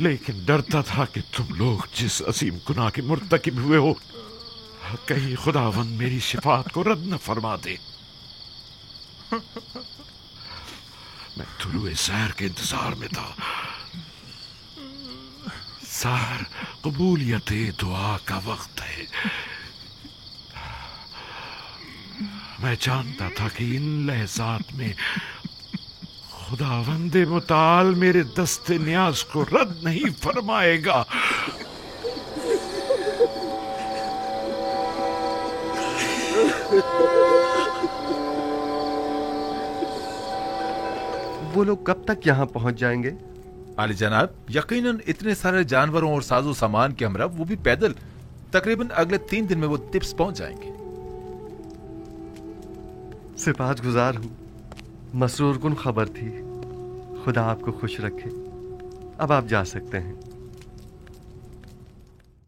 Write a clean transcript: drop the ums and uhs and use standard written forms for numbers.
लेकिन डरता था कि तुम लोग जिस असीम गुनाह के मुर्तकिब हुए हो, कहीं खुदावंद मेरी शिफात को रद्द न फरमा दे। मैं तुलुए सहर के इंतजार में था। सहर कबूलियत दुआ का वक्त है। मैं जानता था कि इन लहजात में खुदावंद मुताल मेरे दस्ते न्याज को रद्द नहीं फरमाएगा। वो लोग कब तक यहाँ पहुंच जाएंगे? आली जनाब, यकीनन इतने सारे जानवरों और साजो सामान के हमरा, वो भी पैदल, तकरीबन अगले 3 दिन में वो तिब्स पहुंच जाएंगे। सिपाहगुजार हूं, मसरूर कुन खबर थी। खुदा आपको खुश रखे। अब आप जा सकते हैं।